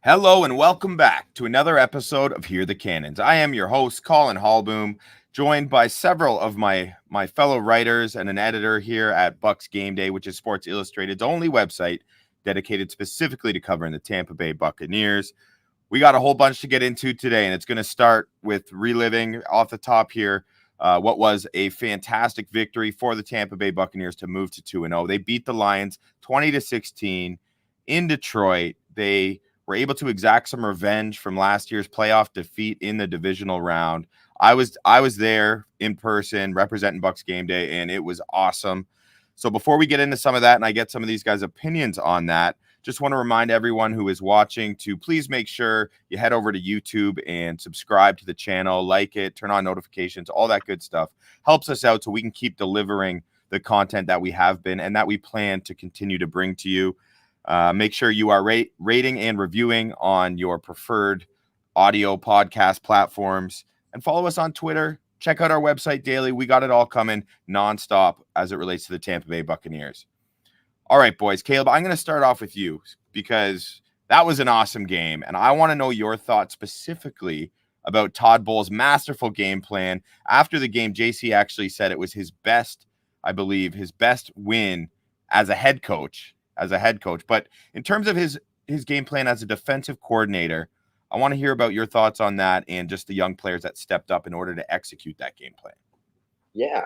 Hello and welcome back to another episode of Hear the Cannons. I am your host, Colin Hallboom, joined by several of my fellow writers and an editor here at BucsGameday, which is Sports Illustrated's only website dedicated specifically to covering the Tampa Bay Buccaneers. We got a whole bunch to get into today, and it's going to start with reliving off the top here what was a fantastic victory for the Tampa Bay Buccaneers to move to 2-0. They beat the Lions 20-16 in Detroit. They were able to exact some revenge from last year's playoff defeat in the divisional round. I was there in person representing BucsGameday, and it was awesome. So before we get into some of that and I get some of these guys' opinions on that, just want to remind everyone who is watching to please make sure you head over to YouTube and subscribe to the channel, like it, turn on notifications, all that good stuff. Helps us out so we can keep delivering the content that we have been and that we plan to continue to bring to you. Make sure you are rating and reviewing on your preferred audio podcast platforms, and follow us on Twitter. Check out our website daily. We got it all coming nonstop as it relates to the Tampa Bay Buccaneers. All right, boys. Caleb, I'm going to start off with you because that was an awesome game, and I want to know your thoughts specifically about Todd Bowles' masterful game plan. After the game, JC actually said it was his best, I believe, his best win as a head coach. But in terms of his game plan as a defensive coordinator, I want to hear about your thoughts on that and just the young players that stepped up in order to execute that game plan. Yeah.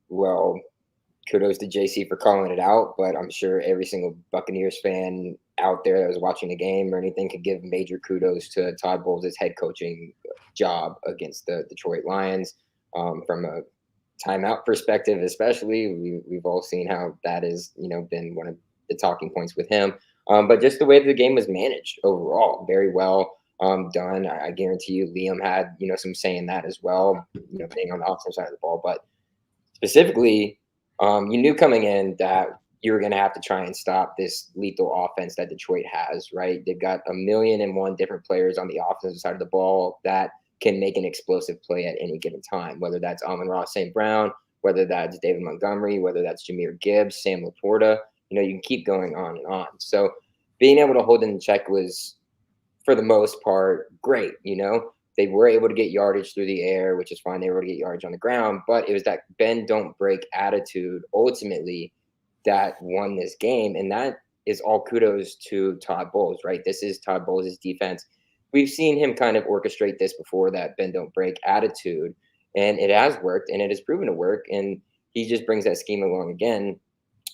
Well, kudos to JC for calling it out, but I'm sure every single Buccaneers fan out there that was watching the game or anything could give major kudos to Todd Bowles' head coaching job against the Detroit Lions. From a timeout perspective, especially, we've all seen how that is, been one of the talking points with him. But just the way the game was managed overall, very well done. I guarantee you, Liam had some say in that as well. Being on the offensive side of the ball, but specifically, you knew coming in that you were going to have to try and stop this lethal offense that Detroit has. Right? They've got 1,000,001 different players on the offensive side of the ball that can make an explosive play at any given time, whether that's Amon-Ra St. Brown, whether that's David Montgomery, whether that's Jahmyr Gibbs, Sam Laporta. You can keep going on and on. So being able to hold in check was, for the most part, great. They were able to get yardage through the air, which is fine. They were able to get yardage on the ground, but it was that bend, don't break attitude ultimately that won this game. And that is all kudos to Todd Bowles, right? This is Todd Bowles' defense. We've seen him kind of orchestrate this before, that bend, don't break attitude, and it has worked, and it has proven to work. And he just brings that scheme along again.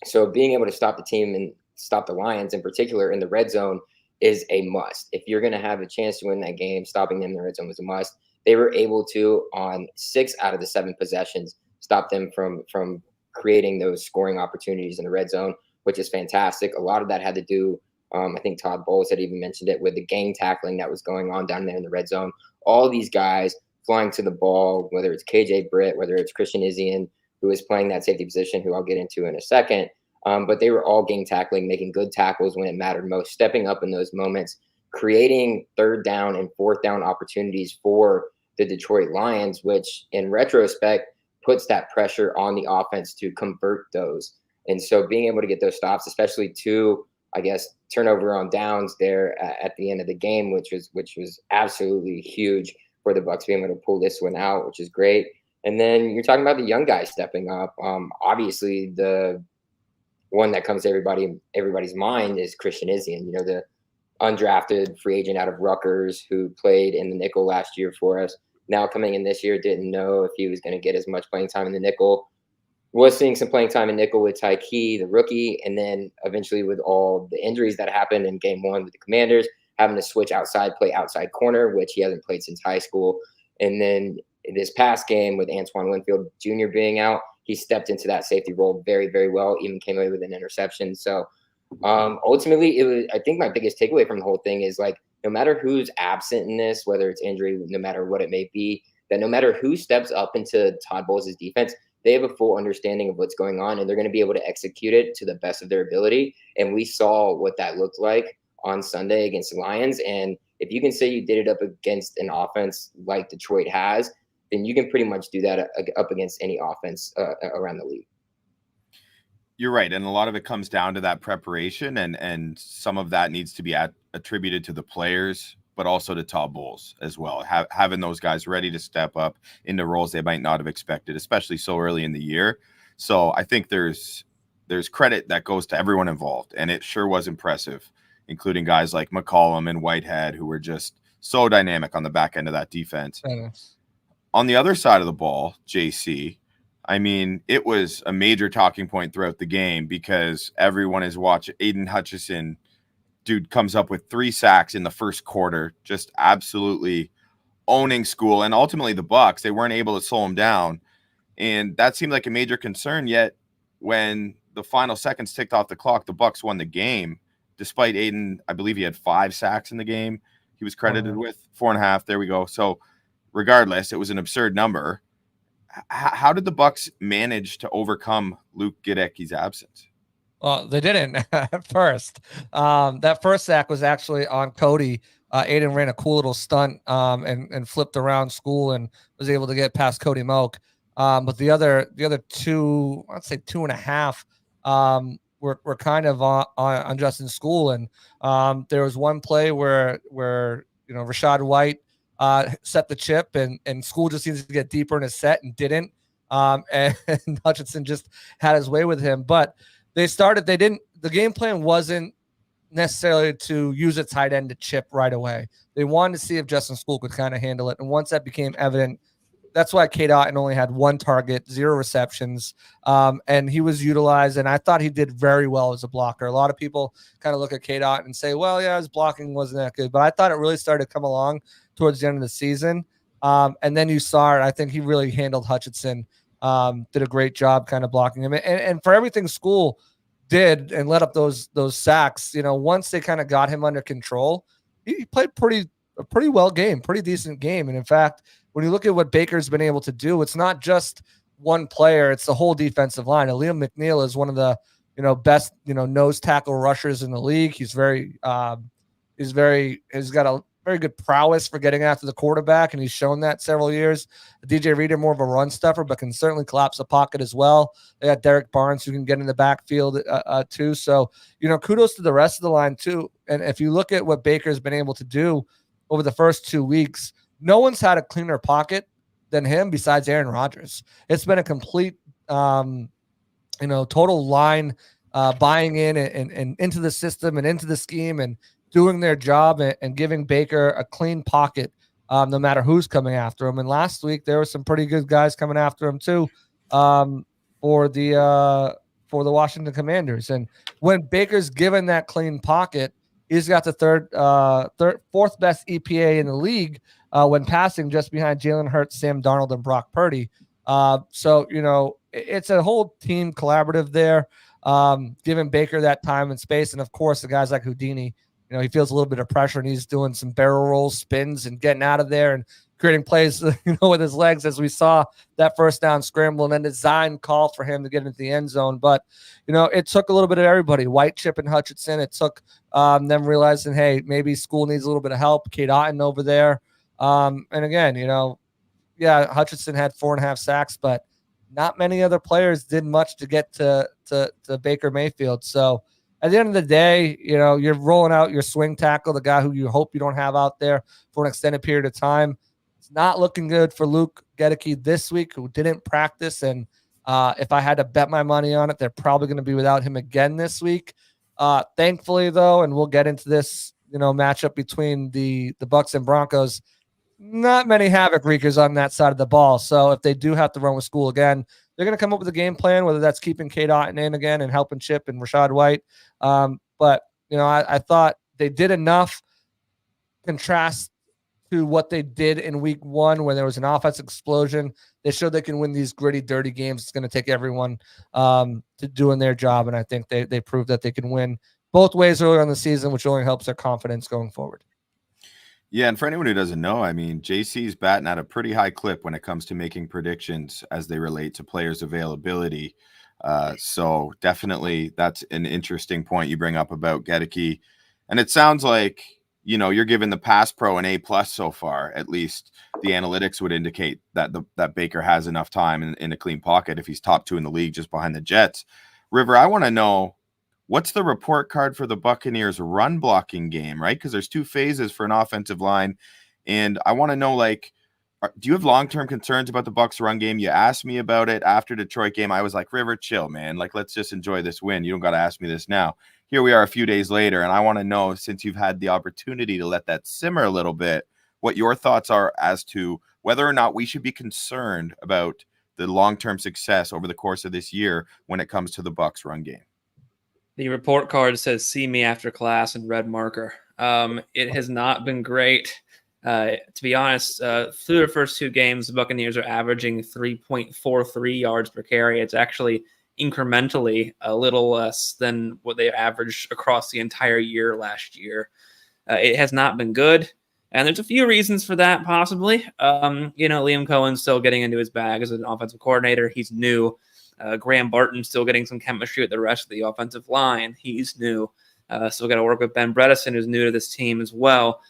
So being able to stop the team and stop the Lions in particular in the red zone is a must. If you're going to have a chance to win that game, stopping them in the red zone was a must. They were able to, on 6 out of the 7 possessions, stop them from creating those scoring opportunities in the red zone, which is fantastic. A lot of that had to do, I think Todd Bowles had even mentioned it, with the gang tackling that was going on down there in the red zone. All these guys flying to the ball, whether it's KJ Britt, whether it's Christian Izien, who is playing that safety position, who I'll get into in a second. But they were all gang tackling, making good tackles when it mattered most, stepping up in those moments, creating 3rd down and 4th down opportunities for the Detroit Lions, which in retrospect puts that pressure on the offense to convert those. And so being able to get those stops, especially 2, I guess, turnover on downs there at the end of the game, which was absolutely huge for the Bucs being able to pull this one out, which is great. And then you're talking about the young guys stepping up. Obviously, the one that comes to everybody's mind is Christian Izien, the undrafted free agent out of Rutgers who played in the nickel last year for us. Now coming in this year, didn't know if he was going to get as much playing time in the nickel. Was seeing some playing time in nickel with Ty Key, the rookie, and then eventually with all the injuries that happened in game 1 with the Commanders, having to switch play outside corner, which he hasn't played since high school. And then this past game with Antoine Winfield Jr. being out, he stepped into that safety role very, very well, even came away with an interception. So ultimately, I think my biggest takeaway from the whole thing is, like, no matter who's absent in this, whether it's injury, no matter what it may be, that no matter who steps up into Todd Bowles' defense, they have a full understanding of what's going on, and they're going to be able to execute it to the best of their ability. And we saw what that looked like on Sunday against the Lions. And if you can say you did it up against an offense like Detroit has, then you can pretty much do that up against any offense around the league. You're right, and a lot of it comes down to that preparation, and some of that needs to be attributed to the players, but also to Todd Bowles as well. Having those guys ready to step up into roles they might not have expected, especially so early in the year. So I think there's credit that goes to everyone involved, and it sure was impressive, including guys like McCollum and Whitehead, who were just so dynamic on the back end of that defense. On the other side of the ball, JC, I mean, it was a major talking point throughout the game because everyone is watching. Aiden Hutchinson, dude, comes up with 3 sacks in the first quarter, just absolutely owning school. And ultimately, the Bucs, they weren't able to slow him down, and that seemed like a major concern. Yet, when the final seconds ticked off the clock, the Bucs won the game, despite Aiden. I believe he had 5 sacks in the game. He was credited with 4.5. There we go. So, regardless, it was an absurd number. How did the Bucs manage to overcome Luke Goedecke's absence? Well, they didn't at first. That first sack was actually on Cody. Aiden ran a cool little stunt and flipped around school and was able to get past Cody Moak. But the other 2, I'd say 2.5, were kind of on Justin School. And there was one play where Rashad White set the chip and School just needed to get deeper in his set and didn't. And Hutchinson just had his way with him. But the game plan wasn't necessarily to use a tight end to chip right away. They wanted to see if Justin School could kind of handle it. And once that became evident, that's why Cade Otton only had 1 target, 0 receptions. And he was utilized, and I thought he did very well as a blocker. A lot of people kind of look at Cade Otton and say, well, yeah, his blocking wasn't that good. But I thought it really started to come along towards the end of the season. And then you saw it. I think he really handled Hutchinson, did a great job kind of blocking him. And for everything School did and let up those sacks, once they kind of got him under control, he played a pretty well game, pretty decent game. And in fact, when you look at what Baker's been able to do, it's not just one player, it's the whole defensive line. Liam McNeil is one of the best nose tackle rushers in the league. He's he's got a very good prowess for getting after the quarterback, and he's shown that several years. DJ Reader, more of a run stuffer, but can certainly collapse the pocket as well. They got Derek Barnes, who can get in the backfield too. So, kudos to the rest of the line too. And if you look at what Baker's been able to do over the first 2 weeks, no one's had a cleaner pocket than him besides Aaron Rodgers. It's been a complete, total line buying in and into the system and into the scheme and doing their job and giving Baker a clean pocket, no matter who's coming after him. And last week there were some pretty good guys coming after him too, for the Washington Commanders. And when Baker's given that clean pocket, he's got the fourth best EPA in the league when passing, just behind Jalen Hurts, Sam Darnold, and Brock Purdy. So it's a whole team collaborative there, giving Baker that time and space. And of course, the guys like Houdini, he feels a little bit of pressure and he's doing some barrel rolls, spins, and getting out of there and creating plays, with his legs, as we saw that first down scramble and then design call for him to get into the end zone. But, it took a little bit of everybody. White, Chip, and Hutchinson. It took them realizing, hey, maybe School needs a little bit of help. Cade Otton over there. And again, Hutchinson had 4.5 sacks, but not many other players did much to get to Baker Mayfield. So, at the end of the day, you're rolling out your swing tackle, the guy who you hope you don't have out there for an extended period of time. It's not looking good for Luke Goedecke this week, who didn't practice. And if I had to bet my money on it, they're probably going to be without him again this week. Thankfully, though, and we'll get into this, matchup between the Bucs and Broncos, not many havoc wreakers on that side of the ball. So if they do have to run with School again, they're going to come up with a game plan, whether that's keeping Cade Otton in again and helping Chip and Rashad White. But, I thought they did enough contrast to what they did in week 1 when there was an offensive explosion. They showed they can win these gritty, dirty games. It's going to take everyone to doing their job. And I think they proved that they can win both ways earlier in the season, which only helps their confidence going forward. Yeah, and for anyone who doesn't know, I mean, JC's batting at a pretty high clip when it comes to making predictions as they relate to players' availability. So definitely that's an interesting point you bring up about Goedecke. And it sounds like, you're giving the pass pro an A+ so far. At least the analytics would indicate that that Baker has enough time in a clean pocket if he's top 2 in the league just behind the Jets. River, I want to know, what's the report card for the Buccaneers run blocking game, right? Because there's two phases for an offensive line. And I want to know, like, do you have long-term concerns about the Bucs run game? You asked me about it after Detroit game. I was like, River, chill, man. Like, let's just enjoy this win. You don't got to ask me this now. Here we are a few days later, and I want to know, since you've had the opportunity to let that simmer a little bit, what your thoughts are as to whether or not we should be concerned about the long-term success over the course of this year when it comes to the Bucs run game. The report card says, "See me after class" in red marker. It has not been great. To be honest, through the first two games, the Buccaneers are averaging 3.43 yards per carry. It's actually incrementally a little less than what they averaged across the entire year last year. It has not been good. And there's a few reasons for that, possibly. Liam Cohen's still getting into his bag as an offensive coordinator. He's new. Graham Barton's still getting some chemistry with the rest of the offensive line. He's new. Still got to work with Ben Bredesen, who's new to this team as well.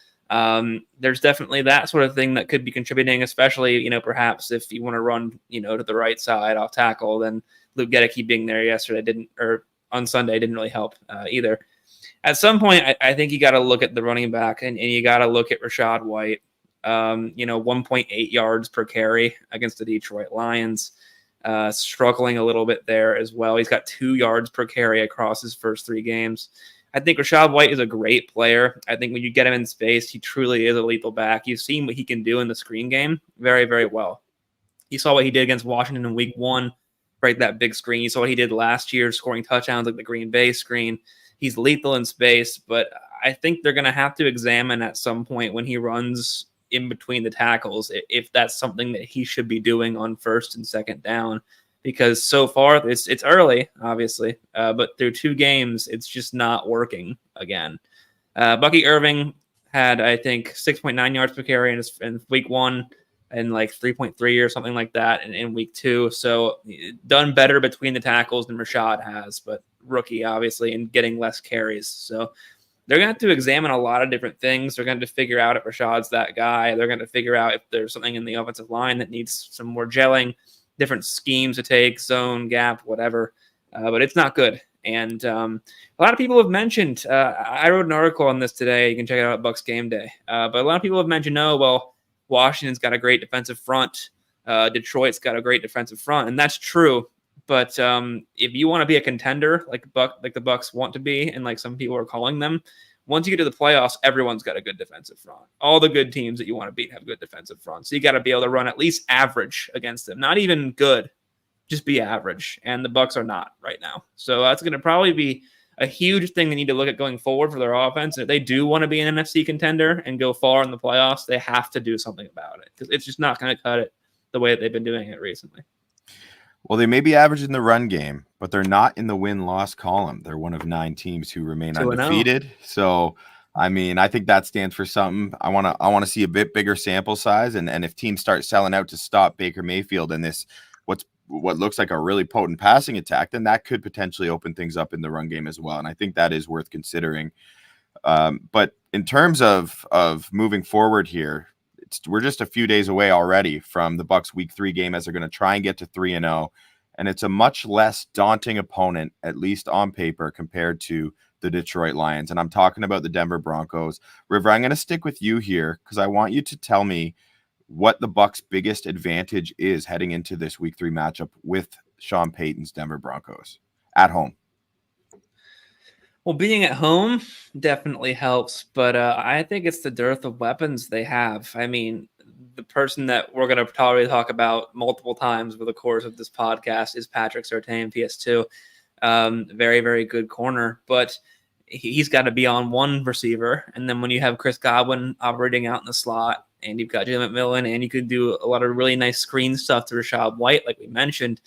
There's definitely that sort of thing that could be contributing, especially, perhaps if you want to run, to the right side off tackle, then Luke Gedeke being there on Sunday didn't really help either. At some point, I think you got to look at the running back and you got to look at Rachaad White, 1.8 yards per carry against the Detroit Lions, struggling a little bit there as well. He's got 2 yards per carry across his first 3 games. I think Rachaad White is a great player. I think when you get him in space, he truly is a lethal back. You've seen what he can do in the screen game very, very well. You saw what he did against Washington in week 1, break that big screen. You saw what he did last year, scoring touchdowns like the Green Bay screen. He's lethal in space, but I think they're going to have to examine at some point when he runs in between the tackles if that's something that he should be doing on first and second down. Because so far, it's early, obviously, but through 2 games, it's just not working again. Bucky Irving had, I think, 6.9 yards per carry in week 1 and like 3.3 or something like that in week 2. So done better between the tackles than Rachaad has, but rookie, obviously, and getting less carries. So they're going to have to examine a lot of different things. They're going to figure out if Rashaad's that guy. They're going to figure out if there's something in the offensive line that needs some more gelling, different schemes to take, zone, gap, whatever. But it's not good. And a lot of people have mentioned, I wrote an article on this today. You can check it out at BucsGameday. But a lot of people have mentioned, Washington's got a great defensive front. Detroit's got a great defensive front. And that's true. But if you want to be a contender like the Bucs want to be, and like some people are calling them, once you get to the playoffs, everyone's got a good defensive front. All the good teams that you want to beat have good defensive fronts. So you got to be able to run at least average against them. Not even good, just be average. And the Bucs are not right now. So that's going to probably be a huge thing they need to look at going forward for their offense. And if they do want to be an NFC contender and go far in the playoffs, they have to do something about it because it's just not going to cut it the way that they've been doing it recently. Well, they may be average in the run game, but they're not in the win-loss column. They're one of 9 teams who remain undefeated. So, I mean, I think that stands for something. I want to see a bit bigger sample size, and if teams start selling out to stop Baker Mayfield and this what looks like a really potent passing attack, then that could potentially open things up in the run game as well. And I think that is worth considering. But in terms of moving forward here, we're just a few days away already from the Bucs week 3 game as they're going to try and get to 3-0. And it's a much less daunting opponent, at least on paper, compared to the Detroit Lions. And I'm talking about the Denver Broncos. River, I'm going to stick with you here because I want you to tell me what the Bucs' biggest advantage is heading into this week 3 matchup with Sean Payton's Denver Broncos at home. Well, being at home definitely helps, but I think it's the dearth of weapons they have. I mean, the person that we're going to probably talk about multiple times over the course of this podcast is Patrick Surtain, PS2. Very, very good corner, but he's got to be on one receiver. And then when you have Chris Godwin operating out in the slot, and you've got Jalen McMillan, and you could do a lot of really nice screen stuff to Rachaad White, like we mentioned,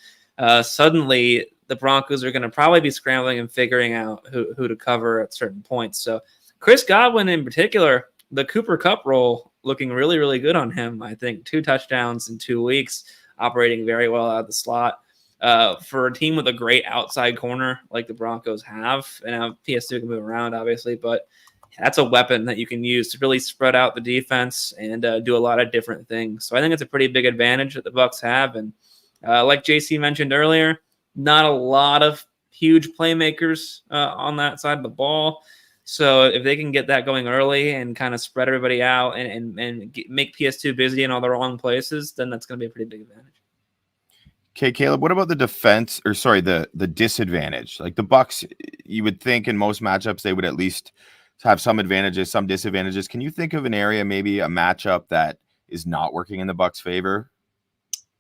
suddenly the Broncos are going to probably be scrambling and figuring out who to cover at certain points. So Chris Godwin in particular, the Cooper Kupp role looking really, really good on him. I think 2 touchdowns in 2 weeks, operating very well out of the slot. For a team with a great outside corner like the Broncos have, and now PS2 can move around, obviously, but that's a weapon that you can use to really spread out the defense and do a lot of different things. So I think it's a pretty big advantage that the Bucs have. And like JC mentioned earlier, not a lot of huge playmakers on that side of the ball. So if they can get that going early and kind of spread everybody out and make PS2 busy in all the wrong places, then that's going to be a pretty big advantage. Okay, Caleb, what about the defense, or sorry, the disadvantage? Like the Bucs, you would think in most matchups they would at least have some advantages, some disadvantages. Can you think of an area, maybe a matchup that is not working in the Bucs' favor?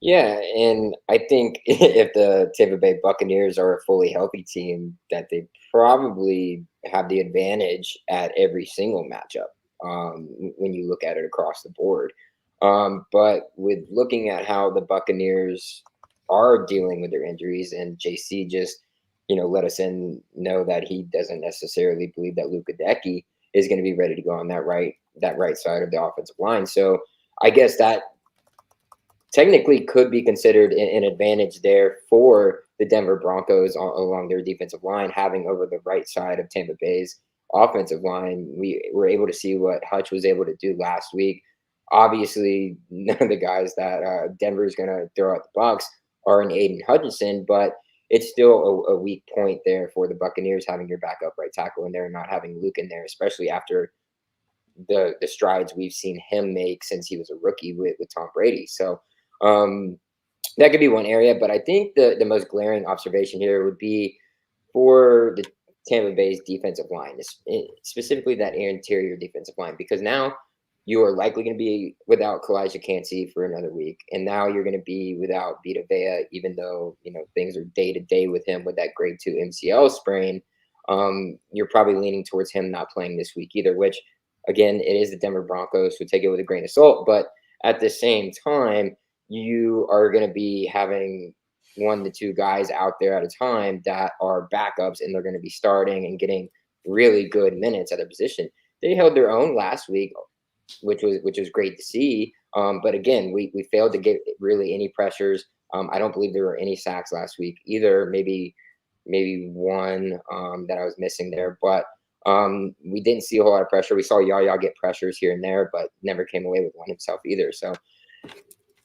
Yeah, and I think if the Tampa Bay Buccaneers are a fully healthy team, that they probably have the advantage at every single matchup when you look at it across the board. But with looking at how the Buccaneers are dealing with their injuries, and JC just let us know that he doesn't necessarily believe that Luka Decky is going to be ready to go on that right side of the offensive line. So I guess that technically could be considered an advantage there for the Denver Broncos along their defensive line, having over the right side of Tampa Bay's offensive line. We were able to see what Hutch was able to do last week. Obviously, none of the guys that Denver is going to throw at the Bucs are an Aiden Hutchinson, but it's still a weak point there for the Buccaneers, having your backup right tackle in there and not having Luke in there, especially after the strides we've seen him make since he was a rookie with Tom Brady. So that could be one area, but I think the most glaring observation here would be for the Tampa Bay's defensive line, specifically that interior defensive line, because now you are likely going to be without Kalijah Kancey for another week, and now you're going to be without Vita Vea, even though things are day to day with him with that grade 2 MCL sprain. You're probably leaning towards him not playing this week either, which again, it is the Denver Broncos, so take it with a grain of salt. But at the same time, you are going to be having 1 to 2 guys out there at a time that are backups, and they're going to be starting and getting really good minutes at their position. They held their own last week, which was great to see. But again, we failed to get really any pressures. I don't believe there were any sacks last week either. Maybe one that I was missing there, but we didn't see a whole lot of pressure. We saw Yaya get pressures here and there, but never came away with one himself either. So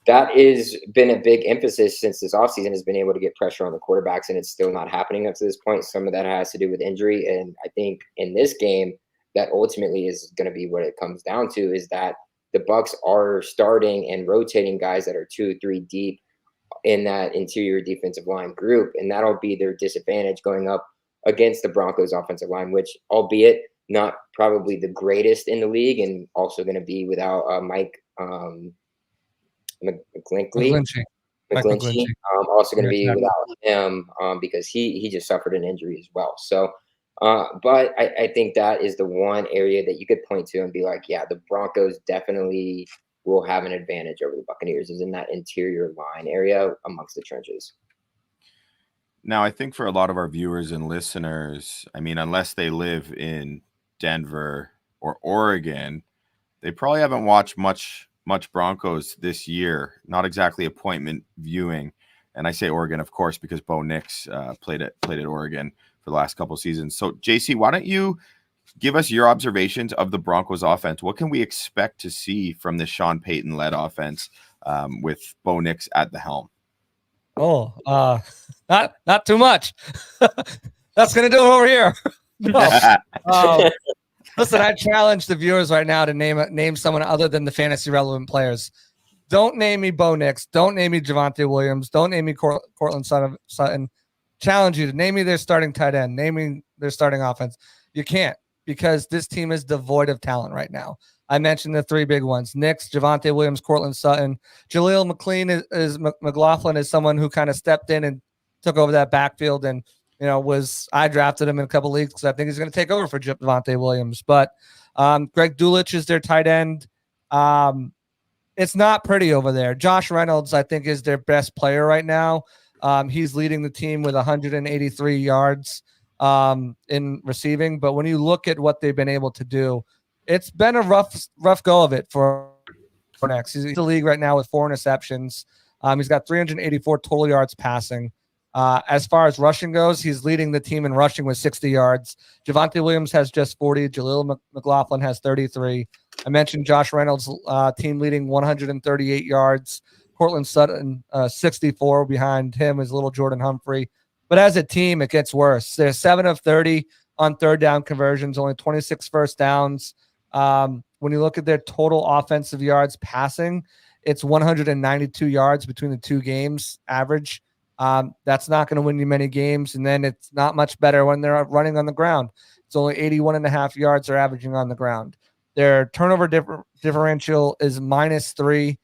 that has been a big emphasis since this offseason, has been able to get pressure on the quarterbacks, and it's still not happening up to this point. Some of that has to do with injury. And I think in this game, that ultimately is going to be what it comes down to, is that the Bucs are starting and rotating guys that are 2 or 3 deep in that interior defensive line group. And that'll be their disadvantage going up against the Broncos offensive line, which, albeit not probably the greatest in the league, and also going to be without Mike McGlinchey. Also going to be without him because he just suffered an injury as well. So, but I think that is the one area that you could point to and be like, yeah, the Broncos definitely will have an advantage over the Buccaneers, is in that interior line area amongst the trenches. Now, I think for a lot of our viewers and listeners, I mean, unless they live in Denver or Oregon, they probably haven't watched much Broncos this year. Not exactly appointment viewing. And I say Oregon, of course, because Bo Nix played at Oregon for the last couple of seasons. So, JC, why don't you give us your observations of the Broncos offense? What can we expect to see from this Sean Payton-led offense with Bo Nix at the helm? Not too much. That's going to do it over here. No. Listen, I challenge the viewers right now to name someone other than the fantasy relevant players. Don't name me Bo Nix. Don't name me Javonte Williams. Don't name me Cortland Sutton. Challenge you to name me their starting tight end. Name me their starting offense. You can't, because this team is devoid of talent right now. I mentioned the 3 big ones: Nix, Javonte Williams, Cortland Sutton. Jaleel McLaughlin is someone who kind of stepped in and took over that backfield, and I drafted him in a couple leagues because I think he's going to take over for Javonte Williams. But Greg Dulcich is their tight end. It's not pretty over there. Josh Reynolds, I think, is their best player right now. He's leading the team with 183 yards in receiving. But when you look at what they've been able to do, it's been a rough go of it for Nix. He's in the league right now with 4 interceptions. He's got 384 total yards passing. As far as rushing goes, he's leading the team in rushing with 60 yards. Javonte Williams has just 40. Jaleel McLaughlin has 33. I mentioned Josh Reynolds, team leading 138 yards. Cortland Sutton, 64. Behind him is little Jordan Humphrey, But as a team, it gets worse. They're 7 of 30 on third down conversions, only 26 first downs. When you look at their total offensive yards passing, it's 192 yards between the two games average. That's not going to win you many games. And then it's not much better when they're running on the ground. It's only 81.5 yards they're averaging on the ground. Their turnover differential is -3.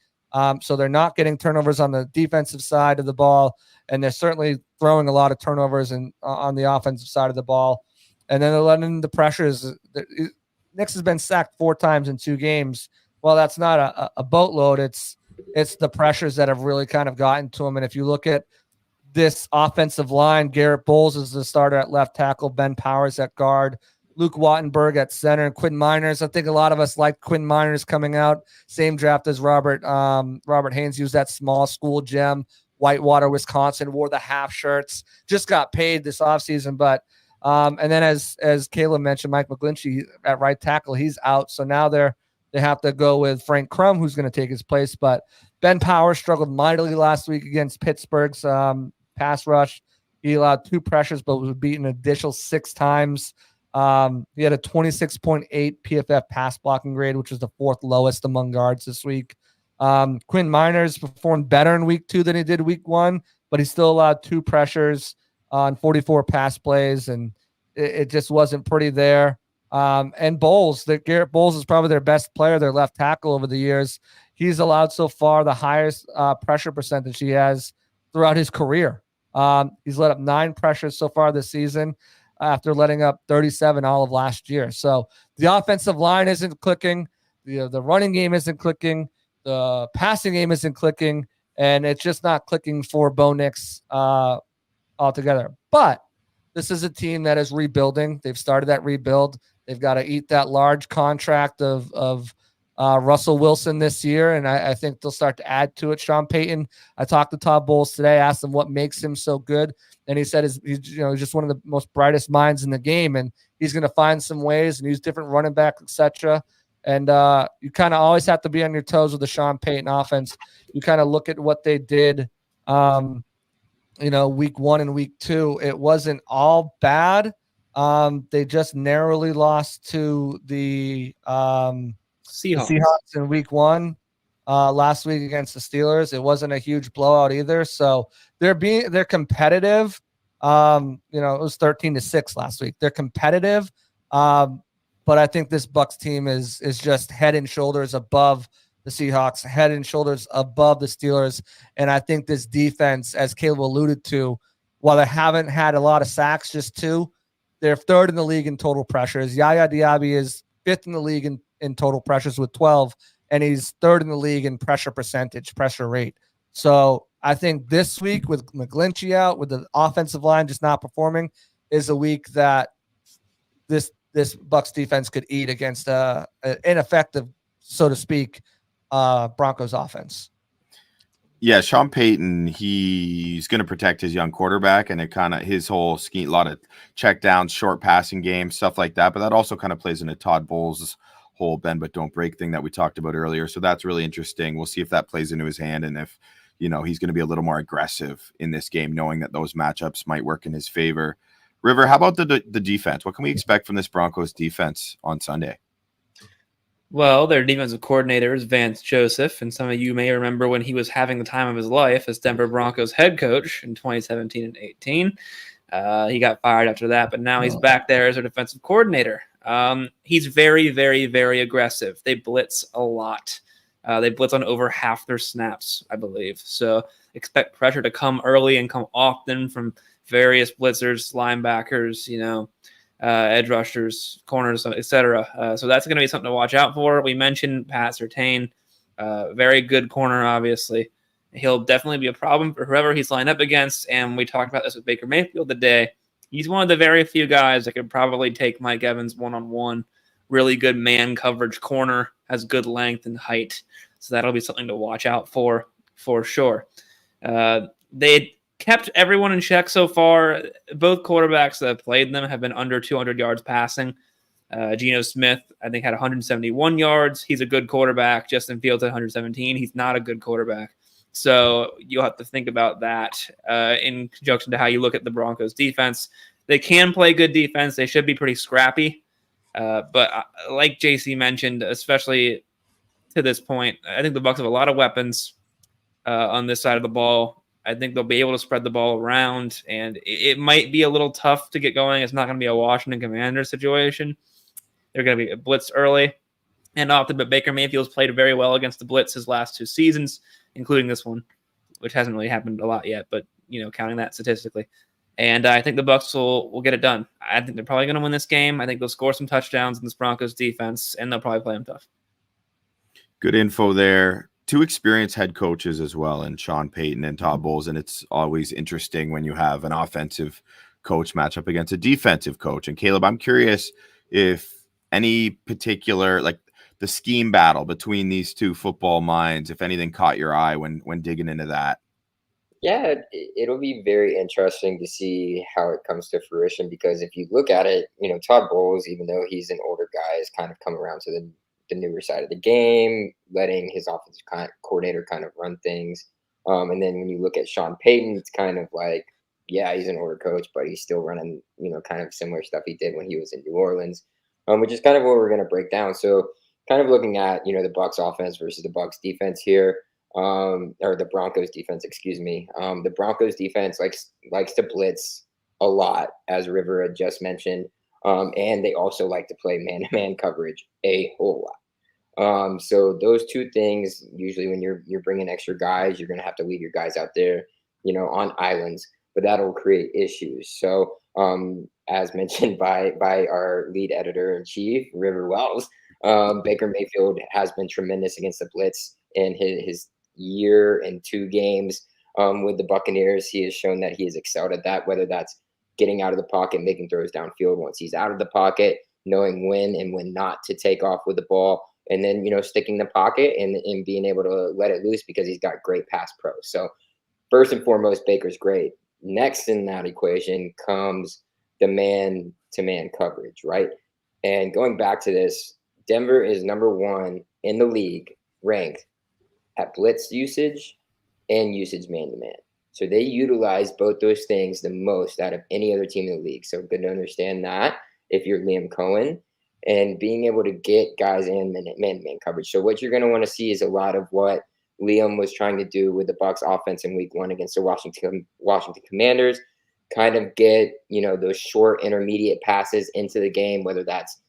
So they're not getting turnovers on the defensive side of the ball. And they're certainly throwing a lot of turnovers on the offensive side of the ball. And then they're letting the pressures. Nix has been sacked 4 times in 2 games. Well, that's not a boatload. It's the pressures that have really kind of gotten to him. And if you look at this offensive line, Garrett Bowles is the starter at left tackle, Ben Powers at guard, Luke Wattenberg at center, and Quinn Miners. I think a lot of us like Quinn Miners coming out. Same draft as Robert Haynes, used that small school gem, Whitewater, Wisconsin, wore the half shirts, just got paid this offseason. But and then as Caleb mentioned, Mike McGlinchey at right tackle, he's out. So now they have to go with Frank Crum, who's going to take his place. But Ben Powers struggled mightily last week against Pittsburgh's pass rush. He allowed 2 pressures, but was beaten an additional 6 times. He had a 26.8 PFF pass blocking grade, which was the 4th lowest among guards this week. Quinn Miners performed better in week 2 than he did week 1, but he still allowed 2 pressures on 44 pass plays, and it just wasn't pretty there. And Bowles, Garrett Bowles is probably their best player, their left tackle over the years. He's allowed so far the highest pressure percentage he has throughout his career. He's let up 9 pressures so far this season after letting up 37 all of last year. So the offensive line isn't clicking. The running game isn't clicking. The passing game isn't clicking. And it's just not clicking for Bo Nix altogether. But this is a team that is rebuilding. They've started that rebuild. They've got to eat that large contract of Russell Wilson this year, and I think they'll start to add to it. Sean Payton, I talked to Todd Bowles today, asked him what makes him so good, and he said he's just one of the most brightest minds in the game, and he's going to find some ways and use different running backs, etc. And you kind of always have to be on your toes with the Sean Payton offense. You kind of look at what they did, week 1 and week 2. It wasn't all bad. They just narrowly lost to the Seahawks in week 1 last week against the Steelers. It wasn't a huge blowout either. So they're competitive. It was 13-6 last week. They're competitive. But I think this Bucs team is just head and shoulders above the Seahawks, head and shoulders above the Steelers. And I think this defense, as Caleb alluded to, while they haven't had a lot of sacks, just 2, they're 3rd in the league in total pressures. Yaya Diaby is 5th in the league in total pressures with 12, and he's 3rd in the league in pressure rate. So I think this week with McGlinchey out, with the offensive line just not performing, is a week that this Bucs defense could eat against an ineffective, so to speak, Broncos offense. Yeah, Sean Payton, he's going to protect his young quarterback, and it kind of his whole scheme, a lot of check downs, short passing game, stuff like that. But that also kind of plays into Todd Bowles' whole bend but don't break thing that we talked about earlier. So that's really interesting. We'll see if that plays into his hand, and if he's going to be a little more aggressive in this game, knowing that those matchups might work in his favor. River, how about the defense? What can we expect from this Broncos defense on Sunday? Well, their defensive coordinator is Vance Joseph, and some of you may remember when he was having the time of his life as Denver Broncos head coach in 2017 and 18. He got fired after that, but now he's back there as their defensive coordinator. He's very, very, very aggressive. They blitz a lot. They blitz on over half their snaps, I believe. So expect pressure to come early and come often from various blitzers, linebackers, edge rushers, corners, etc. So that's going to be something to watch out for. We mentioned Pat Surtain, very good corner, obviously. He'll definitely be a problem for whoever he's lined up against, and we talked about this with Baker Mayfield today. He's one of the very few guys that could probably take Mike Evans one-on-one. Really good man coverage corner, has good length and height, so that'll be something to watch out for sure. They kept everyone in check so far. Both quarterbacks that have played them have been under 200 yards passing. Geno Smith, I think, had 171 yards. He's a good quarterback. Justin Fields had 117. He's not a good quarterback. So you'll have to think about that in conjunction to how you look at the Broncos defense. They can play good defense. They should be pretty scrappy. But like JC mentioned, especially to this point, I think the Bucs have a lot of weapons on this side of the ball. I think they'll be able to spread the ball around, and it might be a little tough to get going. It's not going to be a Washington Commanders situation. They're going to be blitzed early and often, but Baker Mayfield's played very well against the blitz his last 2 seasons, including this one, which hasn't really happened a lot yet, but, counting that statistically. And I think the Bucs will get it done. I think they're probably going to win this game. I think they'll score some touchdowns in this Broncos defense, and they'll probably play them tough. Good info there. 2 experienced head coaches as well, and Sean Payton and Todd Bowles. And it's always interesting when you have an offensive coach match up against a defensive coach. And Caleb, I'm curious if any particular, like the scheme battle between these 2 football minds, if anything caught your eye when digging into that. Yeah, it'll be very interesting to see how it comes to fruition, because if you look at it, Todd Bowles, even though he's an older guy, has kind of come around to the newer side of the game, letting his offensive coordinator kind of run things. And then when you look at Sean Payton, it's kind of like, yeah, he's an older coach, but he's still running, kind of similar stuff he did when he was in New Orleans, which is kind of what we're going to break down. So kind of looking at, the Bucs offense versus the Bucs defense here, or the Broncos defense, excuse me. The Broncos defense likes to blitz a lot, as River had just mentioned. And they also like to play man-to-man coverage a whole lot. So those 2 things, usually when you're bringing extra guys, you're going to have to leave your guys out there, on islands, but that'll create issues. So, as mentioned by our lead editor in chief, River Wells, Baker Mayfield has been tremendous against the blitz in his year and 2 games, with the Buccaneers. He has shown that he has excelled at that, whether that's getting out of the pocket, making throws downfield once he's out of the pocket, knowing when and when not to take off with the ball, and then, sticking the pocket and being able to let it loose because he's got great pass pro. So first and foremost, Baker's great. Next in that equation comes the man-to-man coverage, right? And going back to this, Denver is number 1 in the league ranked at blitz usage and usage man-to-man. So they utilize both those things the most out of any other team in the league. So good to understand that if you're Liam Cohen, and being able to get guys in man-to-man coverage. So what you're going to want to see is a lot of what Liam was trying to do with the Bucs offense in week 1 against the Washington Commanders, kind of get, those short intermediate passes into the game, whether that's,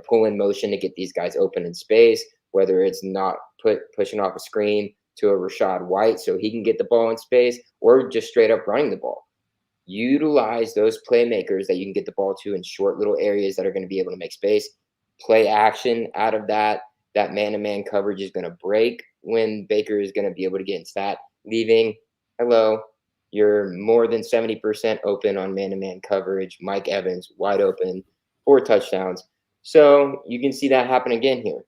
pull in motion to get these guys open in space, whether it's not pushing off a screen to a Rachaad White so he can get the ball in space, or just straight up running the ball. Utilize those playmakers that you can get the ball to in short little areas that are going to be able to make space. Play action out of that. That man-to-man coverage is going to break when Baker is going to be able to get into that. Leaving, you're more than 70% open on man-to-man coverage. Mike Evans, wide open, 4 touchdowns. So you can see that happen again here.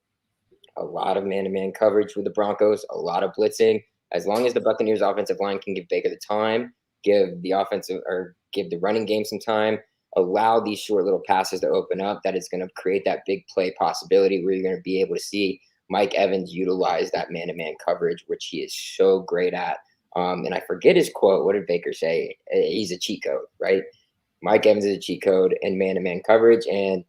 A lot of man-to-man coverage with the Broncos, a lot of blitzing. As long as the Buccaneers offensive line can give Baker the time, give the running game some time, allow these short little passes to open up, that is going to create that big play possibility where you're going to be able to see Mike Evans utilize that man-to-man coverage, which he is so great at. And I forget his quote. What did Baker say? He's a cheat code, right? Mike Evans is a cheat code in man-to-man coverage, and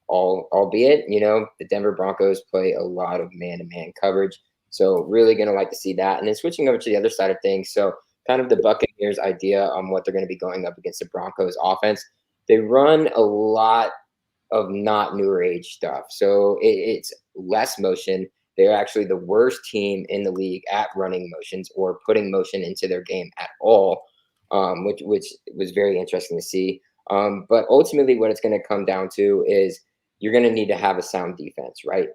albeit, the Denver Broncos play a lot of man-to-man coverage. So really going to like to see that. And then switching over to the other side of things. So kind of the Buccaneers idea on what they're going to be going up against the Broncos offense. They run a lot of not newer age stuff. So it's less motion. They're actually the worst team in the league at running motions or putting motion into their game at all, which was very interesting to see. But ultimately what it's going to come down to is you're going to need to have a sound defense, right?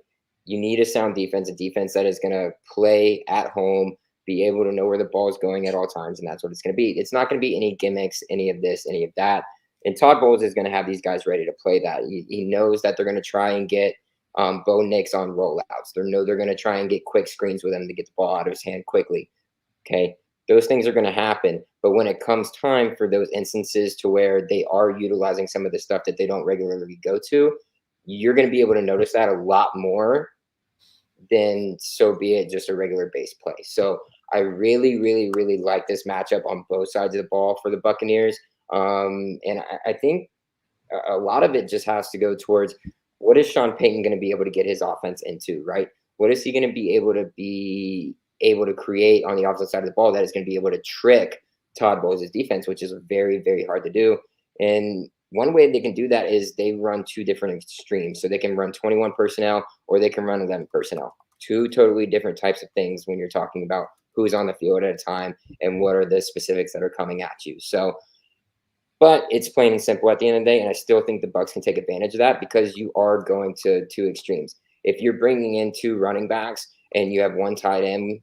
You need a sound defense, a defense that is going to play at home, be able to know where the ball is going at all times, and that's what it's going to be. It's not going to be any gimmicks, any of this, any of that. And Todd Bowles is going to have these guys ready to play that. He knows that they're going to try and get Bo Nix on rollouts. They're going to try and get quick screens with him to get the ball out of his hand quickly. Okay, those things are going to happen. But when it comes time for those instances to where they are utilizing some of the stuff that they don't regularly go to, you're going to be able to notice that a lot more than, so be it, just a regular base play. So I really, really, really like this matchup on both sides of the ball for the Buccaneers. And I think a lot of it just has to go towards what is Sean Payton going to be able to get his offense into, right? What is he going to be able to create on the opposite side of the ball that is going to be able to trick Todd Bowles' defense, which is very, very hard to do. And one way they can do that is they run two different extremes. So they can run 21 personnel or they can run 11 personnel. Two totally different types of things when you're talking about who's on the field at a time and what are the specifics that are coming at you. So, but it's plain and simple at the end of the day, and I still think the Bucs can take advantage of that because you are going to two extremes. If you're bringing in two running backs and you have one tight end,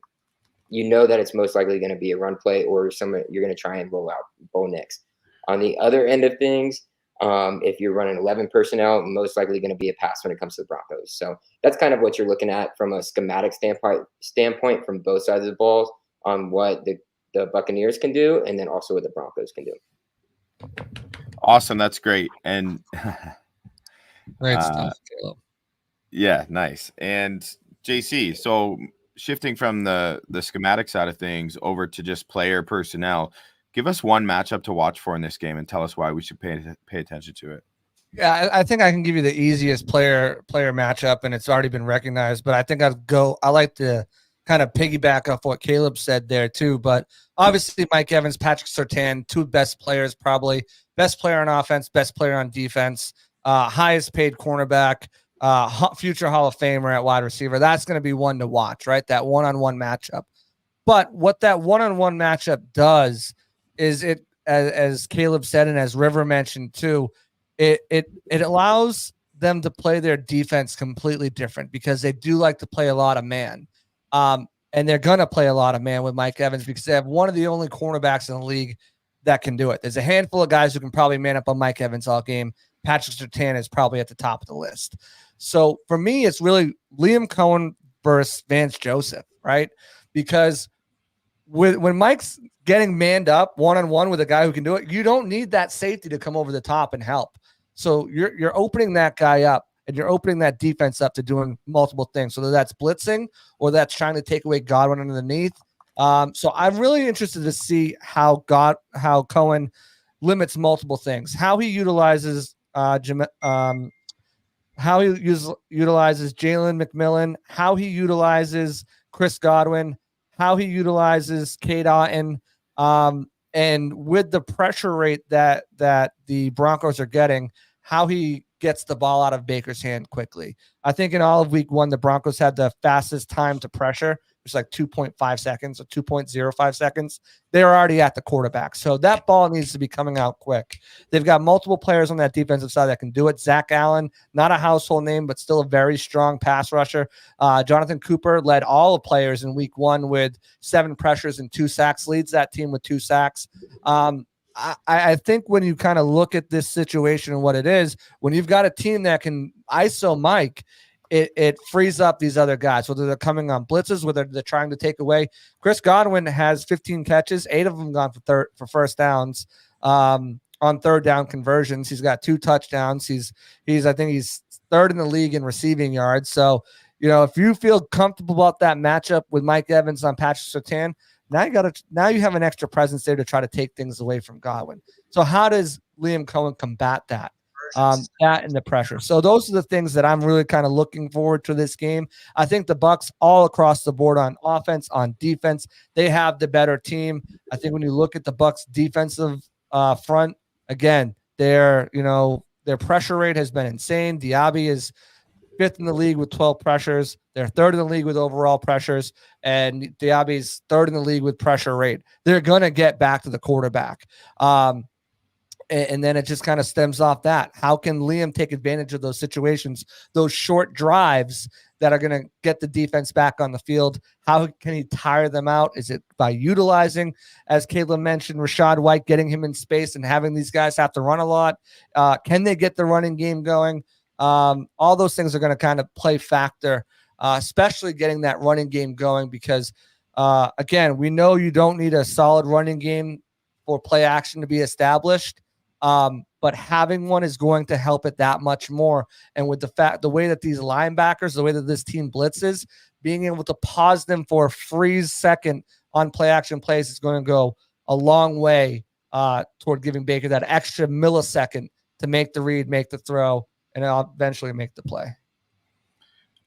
you know that it's most likely going to be a run play or you're going to try and roll out Bo Nix. On the other end of things, if you're running 11 personnel, most likely going to be a pass when it comes to the Broncos. So that's kind of what you're looking at from a schematic standpoint from both sides of the ball on what the Buccaneers can do and then also what the Broncos can do. Awesome. That's great. And Great stuff, Caleb. Yeah, nice. And JC, so shifting from the schematic side of things over to just player personnel, give us one matchup to watch for in this game and tell us why we should pay attention to it. Yeah, I think I can give you the easiest player matchup, and it's already been recognized. But I think I like to kind of piggyback off what Caleb said there too. But obviously, Mike Evans, Patrick Surtain, two best players, probably best player on offense, best player on defense, highest paid cornerback, future Hall of Famer at wide receiver. That's going to be one to watch, right? That one-on-one matchup. But what that one-on-one matchup does is it, as Caleb said, and as River mentioned too, it allows them to play their defense completely different because they do like to play a lot of man. And they're going to play a lot of man with Mike Evans because they have one of the only cornerbacks in the league that can do it. There's a handful of guys who can probably man up on Mike Evans all game. Patrick Surtain is probably at the top of the list. So for me, it's really Liam Cohen versus Vance Joseph, right? Because when Mike's getting manned up one-on-one with a guy who can do it, you don't need that safety to come over the top and help. So you're opening that guy up and you're opening that defense up to doing multiple things. So whether that's blitzing or that's trying to take away Godwin underneath. So I'm really interested to see how Cohen limits multiple things, how he utilizes utilizes Jalen McMillan, how he utilizes Chris Godwin, how he utilizes Cade Otton, and with the pressure rate that the Broncos are getting, how he gets the ball out of Baker's hand quickly. I think in all of week one, the Broncos had the fastest time to pressure. It's like 2.5 seconds or 2.05 seconds. They're already at the quarterback. So that ball needs to be coming out quick. They've got multiple players on that defensive side that can do it. Zach Allen, not a household name, but still a very strong pass rusher. Jonathan Cooper led all the players in week one with 7 pressures and 2 sacks, leads that team with 2 sacks. I think when you kind of look at this situation and what it is, when you've got a team that can ISO Mike, it frees up these other guys, whether they're coming on blitzes, whether they're trying to take away. Chris Godwin has 15 catches, 8 of them gone for first downs on third down conversions. He's got 2 touchdowns. I think he's 3rd in the league in receiving yards. So, if you feel comfortable about that matchup with Mike Evans on Patrick Surtain, now you have an extra presence there to try to take things away from Godwin. So how does Liam Cohen combat that? That and the pressure. So those are the things that I'm really kind of looking forward to this game. I think the Bucs all across the board on offense, on defense, they have the better team. I think when you look at the Bucs defensive front, again, their pressure rate has been insane. Diaby is 5th in the league with 12 pressures. They're 3rd in the league with overall pressures, and Diaby's 3rd in the league with pressure rate. They're going to get back to the quarterback. And then it just kind of stems off that. How can Liam take advantage of those situations, those short drives that are going to get the defense back on the field? How can he tire them out? Is it by utilizing, as Caleb mentioned, Rachaad White, getting him in space and having these guys have to run a lot? Can they get the running game going? All those things are going to kind of play factor, especially getting that running game going because, again, we know you don't need a solid running game for play action to be established. But having one is going to help it that much more. And with the way that these linebackers, the way that this team blitzes, being able to pause them for a freeze second on play action plays is going to go a long way toward giving Baker that extra millisecond to make the read, make the throw, and eventually make the play.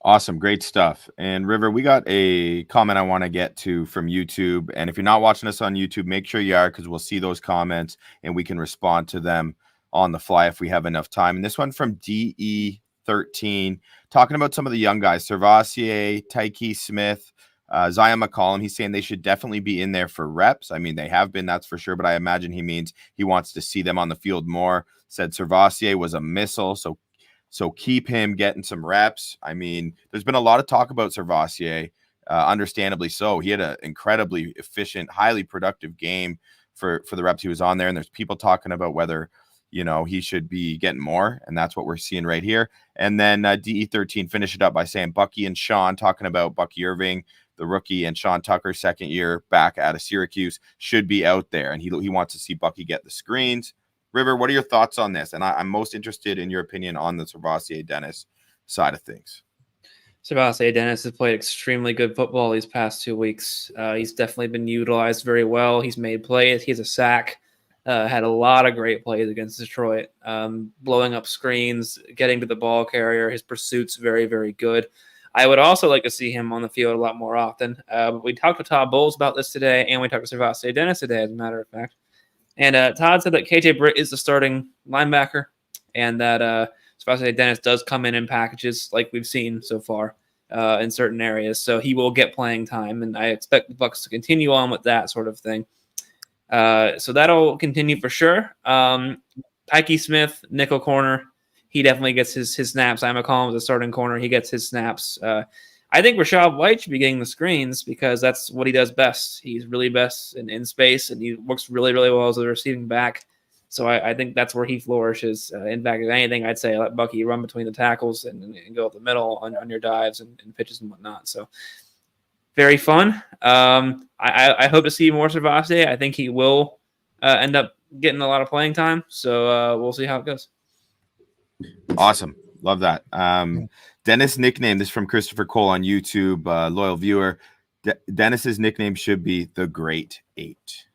Awesome. Great stuff. And River, we got a comment I want to get to from YouTube. And if you're not watching us on YouTube, make sure you are, because we'll see those comments and we can respond to them on the fly if we have enough time. And this one from DE13, talking about some of the young guys, Servassier, Tyke Smith, Zion McCollum. He's saying they should definitely be in there for reps. I mean, they have been, that's for sure, but I imagine he means he wants to see them on the field more. Said Servassier was a missile, so keep him getting some reps. I mean, there's been a lot of talk about Servassier, understandably so. He had an incredibly efficient, highly productive game for the reps he was on there, and there's people talking about whether, he should be getting more, and that's what we're seeing right here. And then DE13 finished it up by saying Bucky and Sean, talking about Bucky Irving, the rookie, and Sean Tucker, second year back out of Syracuse, should be out there, and he wants to see Bucky get the screens. River, what are your thoughts on this? And I'm most interested in your opinion on the Servassier Dennis side of things. Servassier Dennis has played extremely good football these past 2 weeks. He's definitely been utilized very well. He's made plays. He has a sack. Had a lot of great plays against Detroit, blowing up screens, getting to the ball carrier. His pursuit's very, very good. I would also like to see him on the field a lot more often. We talked to Todd Bowles about this today, and we talked to Servassier Dennis today, as a matter of fact. And Todd said that KJ Britt is the starting linebacker, and that Servassier Dennis does come in packages like we've seen so far in certain areas. So he will get playing time, and I expect the Bucs to continue on with that sort of thing. So that'll continue for sure. Tyke Smith, nickel corner, he definitely gets his snaps. I'm a as a starting corner. He gets his snaps. I think Rachaad White should be getting the screens because that's what he does best. He's really best in space, and he works really, really well as a receiving back. So I think that's where he flourishes. In fact, if anything, I'd say let Bucky run between the tackles and go up the middle on your dives and pitches and whatnot. So very fun. I hope to see more Servassier. I think he will end up getting a lot of playing time. So we'll see how it goes. Awesome. Love that. Dennis' nickname, this is from Christopher Cole on YouTube, loyal viewer. Dennis's nickname should be the Great Eight.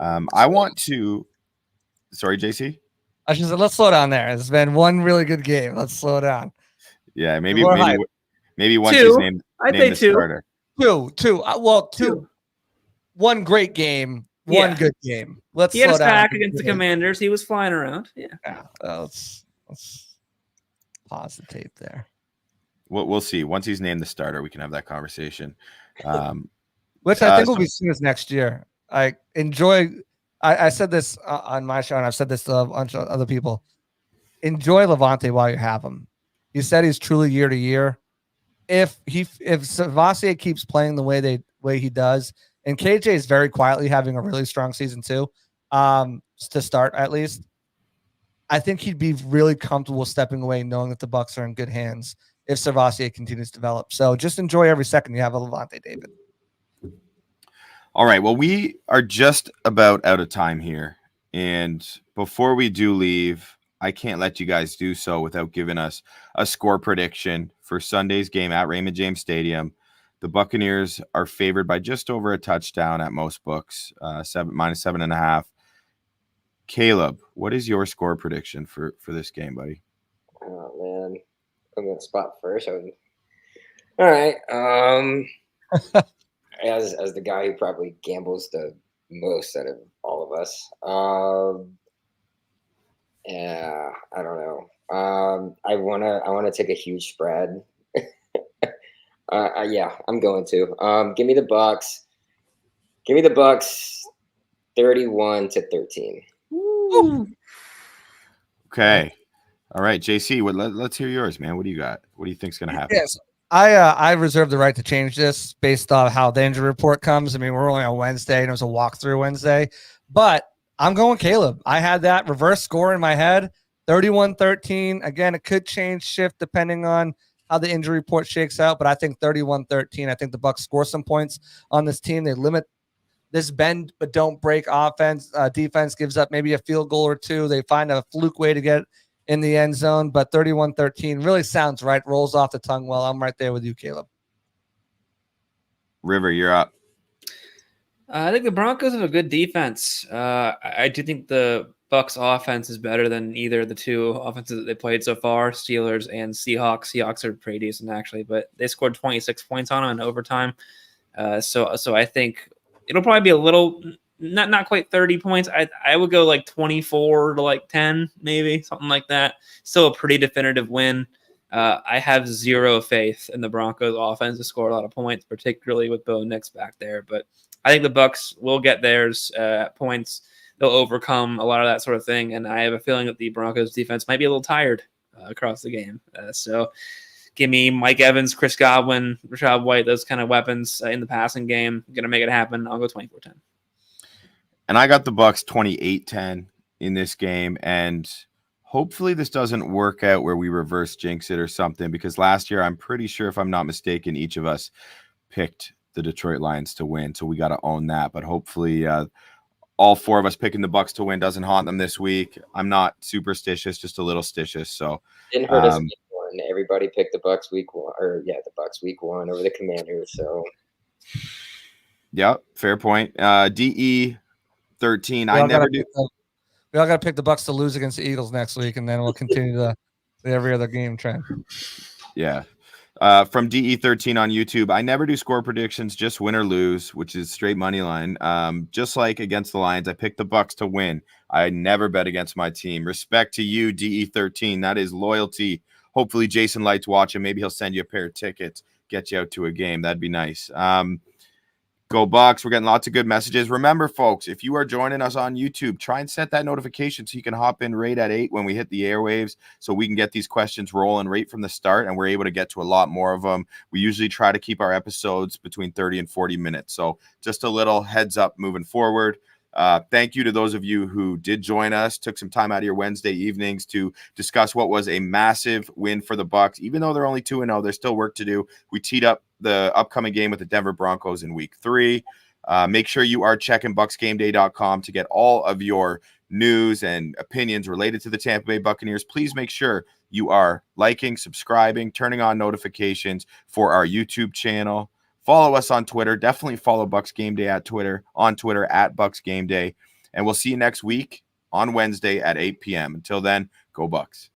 I want to. Sorry, JC. I should say, let's slow down there. It's been one really good game. Let's slow down. Yeah, maybe once he's named the starter. Two. One great game. One good game. Let's. He had slow his down. pack against the Commanders. He was flying around. Yeah. Let's pause the tape there. We'll see. Once he's named the starter, we can have that conversation. Which I think will be soon as next year. I said this on my show, and I've said this to a bunch of other people. Enjoy Levante while you have him. You said he's truly year to year. If Servassier keeps playing the way he does, and KJ is very quietly having a really strong season too, to start at least, I think he'd be really comfortable stepping away, knowing that the Bucs are in good hands if Servassier continues to develop. So just enjoy every second you have a Levante, David. All right. Well, we are just about out of time here. And before we do leave, I can't let you guys do so without giving us a score prediction for Sunday's game at Raymond James Stadium. The Buccaneers are favored by just over a touchdown at most books, -7.5. Caleb, what is your score prediction for this game, buddy? Oh, man. I'm going to spot first. All right. As the guy who probably gambles the most out of all of us, yeah, I don't know. I wanna take a huge spread. Yeah, I'm going to. Give me the Bucs. Give me the Bucs, 31-13. Woo. Okay. All right, JC. Let's hear yours, man. What do you got? What do you think's gonna happen? Yes. I reserve the right to change this based on how the injury report comes. I mean, we're only on Wednesday, and it was a walkthrough Wednesday. But I'm going Caleb. I had that reverse score in my head, 31-13. Again, it could shift depending on how the injury report shakes out. But I think 31-13. I think the Bucs score some points on this team. They limit this bend but don't break offense. Defense gives up maybe a field goal or two. They find a fluke way to get in the end zone, but 31-13 really sounds right. Rolls off the tongue well. I'm right there with you, Caleb. River, you're up. I think the Broncos have a good defense. I do think the Bucs offense is better than either of the two offenses that they played so far, Steelers and Seahawks. Seahawks are pretty decent actually, but they scored 26 points on them in overtime. So I think it'll probably be a little not quite 30 points. I would go like 24 to like 10, maybe something like that. Still a pretty definitive win. I have zero faith in the Broncos offense to score a lot of points, particularly with Bo Nix back there. But I think the Bucs will get theirs at points. They'll overcome a lot of that sort of thing, and I have a feeling that the Broncos defense might be a little tired across the game. So give me Mike Evans, Chris Godwin, Rashad White, those kind of weapons in the passing game. Going to make it happen. I'll go 24-10. And I got the Bucs 28-10 in this game, and hopefully this doesn't work out where we reverse jinx it or something, because last year, I'm pretty sure, if I'm not mistaken, each of us picked the Detroit Lions to win, so we got to own that. But hopefully all four of us picking the Bucs to win doesn't haunt them this week. I'm not superstitious, just a little stitious. So didn't hurt us week one. Everybody picked the Bucs week one, the Bucs week one over the Commanders. So yeah, fair point. DE 13. I never do. We all got to pick the Bucs to lose against the Eagles next week, and then we'll continue the every other game trend. Yeah. From DE13 on YouTube, I never do score predictions, just win or lose, which is straight money line. Just like against the Lions, I picked the Bucs to win. I never bet against my team. Respect to you, DE13. That is loyalty. Hopefully Jason Light's watching. Maybe he'll send you a pair of tickets, get you out to a game. That'd be nice. Go Bucs. We're getting lots of good messages. Remember, folks, if you are joining us on YouTube, try and set that notification so you can hop in right at 8 when we hit the airwaves, so we can get these questions rolling right from the start, and we're able to get to a lot more of them. We usually try to keep our episodes between 30 and 40 minutes. So just a little heads up moving forward. Thank you to those of you who did join us, took some time out of your Wednesday evenings to discuss what was a massive win for the Bucs. Even though they're only 2-0, there's still work to do. We teed up the upcoming game with the Denver Broncos in week 3. Make sure you are checking BucsGameday.com to get all of your news and opinions related to the Tampa Bay Buccaneers. Please make sure you are liking, subscribing, turning on notifications for our YouTube channel. Follow us on Twitter. Definitely follow BucsGameday on Twitter at BucsGameday. And we'll see you next week on Wednesday at 8 p.m. Until then, go Bucs.